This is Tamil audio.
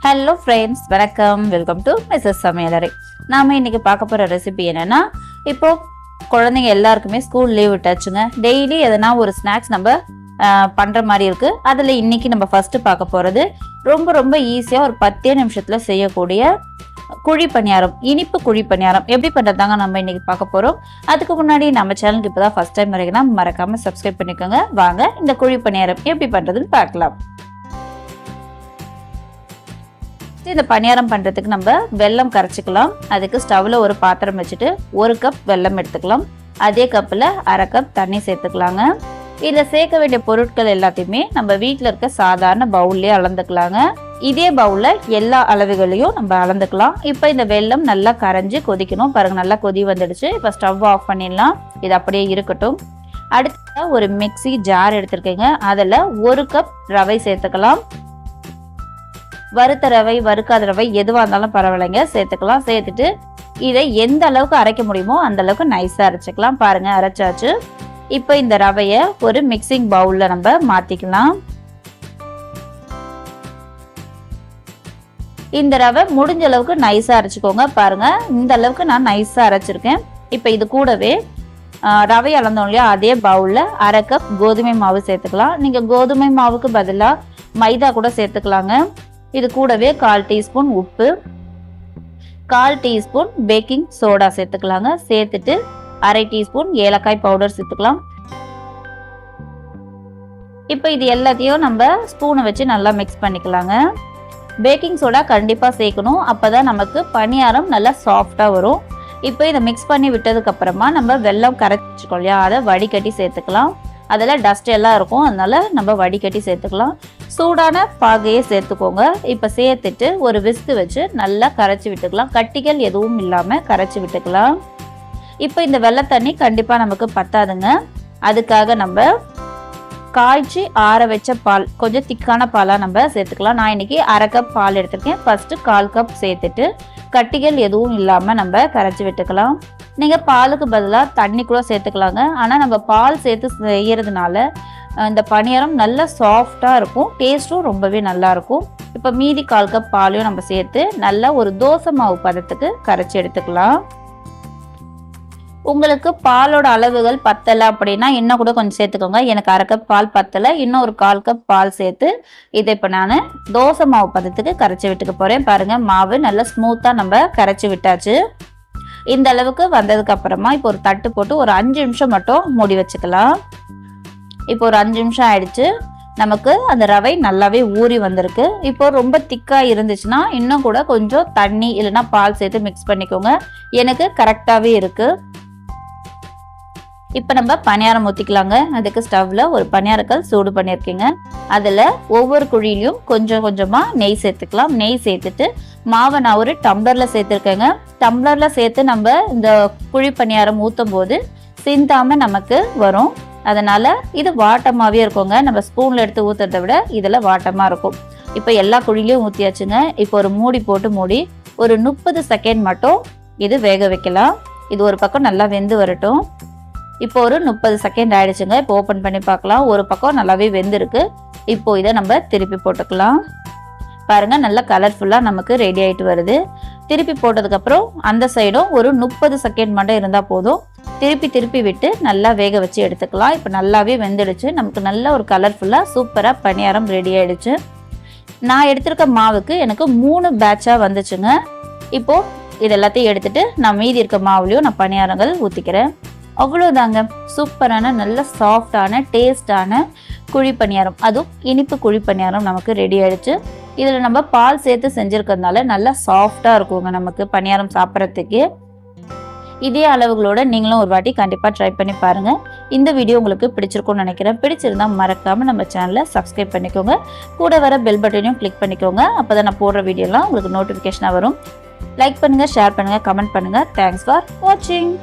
ஹலோ ஃப்ரெண்ட்ஸ், வணக்கம். வெல்கம் டு மிஸ்ஸஸ் சமையலறை. நாம இன்னைக்கு பார்க்க போற ரெசிபி என்னன்னா, இப்போ குழந்தைங்க எல்லாருக்குமே ஸ்கூல் லீவ் விட்டாச்சுங்க. டெய்லி எதனா ஒரு ஸ்நாக்ஸ் நம்ம பண்ற மாதிரி இருக்கு. அதுல இன்னைக்கு நம்ம ஃபர்ஸ்ட் பார்க்க போறது ரொம்ப ஈஸியா ஒரு 10 நிமிஷத்துல செய்யக்கூடிய குழி பணியாரம், இனிப்பு குழி பணியாரம் எப்படி பண்றதாங்க நம்ம இன்னைக்கு பார்க்க போறோம். அதுக்கு முன்னாடி நம்ம சேனலுக்கு இப்பதான் ஃபர்ஸ்ட் டைம் வரைக்கும் மறக்காம சப்ஸ்கிரைப் பண்ணிக்கோங்க. வாங்க இந்த குழி பணியாரம் எப்படி பண்றதுன்னு பார்க்கலாம். இந்த பணியாரம் பண்றதுக்கு நம்ம வெல்லம் கரைச்சிக்கலாம். அதுக்கு ஸ்டவ்ல ஒரு பாத்திரம் வச்சுட்டு 1 கப் வெல்லம் எடுத்துக்கலாம். அதே கப்ல 1/2 கப் தண்ணி சேர்த்துக்கலாங்க. இதுல சேர்க்க வேண்டிய பொருட்கள் எல்லாத்தையுமே நம்ம வீட்டுல இருக்க சாதாரண பவுல்லயே அளந்துக்கலாங்க. இதே பவுல்ல எல்லா அளவுகளையும் நம்ம அளந்துக்கலாம். இப்ப இந்த வெல்லம் நல்லா கரைஞ்சு கொதிக்கணும். பாருங்க, நல்லா கொதி வந்துடுச்சு. இப்ப ஸ்டவ் ஆஃப் பண்ணிடலாம். இது அப்படியே இருக்கட்டும். அடுத்த ஒரு மிக்ஸி ஜார் எடுத்திருக்கேங்க. அதுல 1 கப் ரவை சேர்த்துக்கலாம். வறுத்த ரவை, வறுக்காத ரவை எதுவாக இருந்தாலும் பரவாயில்லைங்க, சேர்த்துக்கலாம். சேர்த்துட்டு இதை எந்த அளவுக்கு அரைக்க முடியுமோ அந்த அளவுக்கு நைஸாக அரைச்சிக்கலாம். பாருங்க, அரைச்சாச்சு. இப்போ இந்த ரவையை ஒரு மிக்சிங் பவுல்ல நம்ம மாத்திக்கலாம். இந்த ரவை முடிஞ்ச அளவுக்கு நைஸா அரைச்சிக்கோங்க. பாருங்க, இந்த அளவுக்கு நான் நைஸா அரைச்சிருக்கேன். இப்போ இது கூடவே ரவை அளந்தோம் இல்லையா, அதே பவுல்ல 1/2 கப் கோதுமை மாவு சேர்த்துக்கலாம். நீங்க கோதுமை மாவுக்கு பதிலாக மைதா கூட சேர்த்துக்கலாங்க. இது கூடவே 1/4 டீஸ்பூன் உப்பு, 1/4 டீஸ்பூன் பேக்கிங் சோடா சேர்த்துக்கலாங்க. சேர்த்துட்டு 1/2 டீஸ்பூன் ஏலக்காய் பவுடர் சேர்த்துக்கலாம். இப்போ இது எல்லாத்தையும் நம்ம ஸ்பூனை வச்சு நல்லா மிக்ஸ் பண்ணிக்கலாங்க. பேக்கிங் சோடா கண்டிப்பா சேர்க்கணும், அப்பதான் நமக்கு பணியாரம் நல்லா சாஃப்டா வரும். இப்போ இதை மிக்ஸ் பண்ணி விட்டதுக்கு அப்புறமா நம்ம வெல்லம் கரைச்சிக்கோ இல்லையா, அதை வடிகட்டி சேர்த்துக்கலாம். அதில் டஸ்ட் எல்லாம் இருக்கும், அதனால நம்ம வடிகட்டி சேர்த்துக்கலாம். சூடான பாகையை சேர்த்துக்கோங்க. இப்போ சேர்த்துட்டு ஒரு விஸ்க் வச்சு நல்லா கரைச்சி விட்டுக்கலாம். கட்டிகள் எதுவும் இல்லாமல் கரைச்சி விட்டுக்கலாம். இப்போ இந்த வெள்ளை தண்ணி கண்டிப்பாக நமக்கு பத்தாதுங்க. அதுக்காக நம்ம காய்ச்சி ஆற வச்ச பால், கொஞ்சம் திக்கான பாலாக நம்ம சேர்த்துக்கலாம். நான் இன்னைக்கு 1/2 கப் பால் எடுத்திருக்கேன். ஃபர்ஸ்ட் 1/4 கப் சேர்த்துட்டு கட்டிகள் எதுவும் இல்லாமல் நம்ம கரைச்சி விட்டுக்கலாம். நீங்கள் பாலுக்கு பதிலாக தண்ணி கூட சேர்த்துக்கலாங்க. ஆனால் நம்ம பால் சேர்த்து செய்யறதுனால இந்த பணியாரம் நல்லா சாஃப்டாக இருக்கும், டேஸ்ட்டும் ரொம்பவே நல்லா இருக்கும். இப்போ மீதி 1/4 கப் பாலையும் நம்ம சேர்த்து நல்லா ஒரு தோசை மாவு பதத்துக்கு கரைச்சி எடுத்துக்கலாம். உங்களுக்கு பாலோட அளவுகள் பத்தலை அப்படின்னா இன்னும் கூட கொஞ்சம் சேர்த்துக்கோங்க. எனக்கு 1/2 கப் பால் பத்தலை, இன்னும் ஒரு 1/4 கப் பால் சேர்த்து இதை இப்போ நான் தோசை மாவு பதத்துக்கு கரைச்சி விட்டுக்க போகிறேன். பாருங்கள், மாவு நல்லா ஸ்மூத்தாக நம்ம கரைச்சி விட்டாச்சு. இந்த அளவுக்கு வந்ததுக்கு அப்புறமா இப்போ ஒரு தட்டு போட்டு ஒரு 5 நிமிஷம் மட்டும் மூடி வச்சுக்கலாம். இப்போ ஒரு 5 நிமிஷம் ஆயிடுச்சு. நமக்கு அந்த ரவை நல்லாவே ஊறி வந்திருக்கு. இப்போ ரொம்ப திக்கா இருந்துச்சுன்னா இன்னும் கூட கொஞ்சம் தண்ணி இல்லைன்னா பால் சேர்த்து மிக்ஸ் பண்ணிக்கோங்க. எனக்கு கரெக்டாகவே இருக்கு. இப்போ நம்ம பணியாரம் ஊற்றிக்கலாங்க. அதுக்கு ஸ்டவ்ல ஒரு பணியாரக்கல் சூடு பண்ணியிருக்கீங்க. அதில் ஒவ்வொரு குழியிலையும் கொஞ்சம் கொஞ்சமாக நெய் சேர்த்துக்கலாம். நெய் சேர்த்துட்டு மாவை நான் ஒரு டம்ளர்ல சேர்த்துருக்கேங்க. டம்ளர்ல சேர்த்து நம்ம இந்த குழி பணியாரம் ஊற்றும் போது சிந்தாம நமக்கு வரும். அதனால இது வாட்டமாவே இருக்குங்க. நம்ம ஸ்பூன்ல எடுத்து ஊத்துறதை விட இதுல வாட்டமா இருக்கும். இப்போ எல்லா குழிலையும் ஊற்றியாச்சுங்க. இப்போ ஒரு மூடி போட்டு மூடி ஒரு 30 செகண்ட் மட்டும் இது வேக வைக்கலாம். இது ஒரு பக்கம் நல்லா வெந்து வரட்டும். இப்போ ஒரு 30 செகண்ட் ஆயிடுச்சுங்க. இப்போ ஓப்பன் பண்ணி பார்க்கலாம். ஒரு பக்கம் நல்லாவே வெந்திருக்கு. இப்போ இதை நம்ம திருப்பி போட்டுக்கலாம். பாருங்க, நல்லா கலர்ஃபுல்லா நமக்கு ரெடி ஆயிட்டு வருது. திருப்பி போட்டதுக்கு அப்புறம் அந்த சைடும் ஒரு 30 செகண்ட் மட்டும் இருந்தா போதும். திருப்பி விட்டு நல்லா வேக வச்சு எடுத்துக்கலாம். இப்போ நல்லாவே வெந்துடுச்சு. நமக்கு நல்ல ஒரு கலர்ஃபுல்லா சூப்பரா பணியாரம் ரெடி ஆயிடுச்சு. நான் எடுத்திருக்க மாவுக்கு எனக்கு 3 பேட்சா வந்துச்சுங்க. இப்போ இது எல்லாத்தையும் எடுத்துட்டு நான் மீதி இருக்க மாவுலையும் நான் பணியாரங்கள் ஊத்திக்கிறேன். அவ்வளோதாங்க, சூப்பரான நல்ல சாஃப்டான டேஸ்டான குழி பணியாரம், அதுவும் இனிப்பு குழி பணியாரம் நமக்கு ரெடி ஆயிடுச்சு. இதில் நம்ம பால் சேர்த்து செஞ்சுருக்கிறதுனால நல்லா சாஃப்டாக இருக்குங்க நமக்கு பணியாரம் சாப்பிட்றதுக்கு. இதே அளவுகளோட நீங்களும் ஒரு வாட்டி கண்டிப்பாக ட்ரை பண்ணி பாருங்கள். இந்த வீடியோ உங்களுக்கு பிடிச்சிருக்கும்னு நினைக்கிறேன். பிடிச்சிருந்தா மறக்காமல் நம்ம சேனலை சப்ஸ்கிரைப் பண்ணிக்கோங்க. கூட வர பெல் பட்டனையும் கிளிக் பண்ணிக்கோங்க. அப்போ தான் நான் போடுற வீடியோலாம் உங்களுக்கு நோட்டிஃபிகேஷனாக வரும். லைக் பண்ணுங்கள், ஷேர் பண்ணுங்கள், கமெண்ட் பண்ணுங்கள். தேங்க்ஸ் ஃபார் வாட்சிங்.